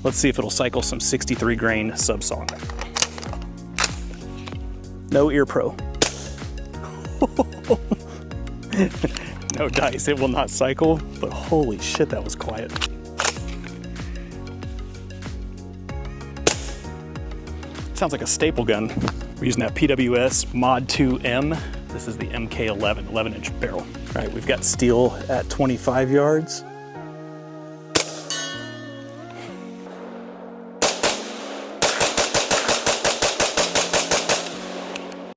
Let's see if it'll cycle some 63 grain subsonic. No ear pro. No dice, it will not cycle, but holy shit, that was quiet. Sounds like a staple gun. We're using that PWS Mod 2M. This is the MK11, 11-inch barrel. All right, we've got steel at 25 yards.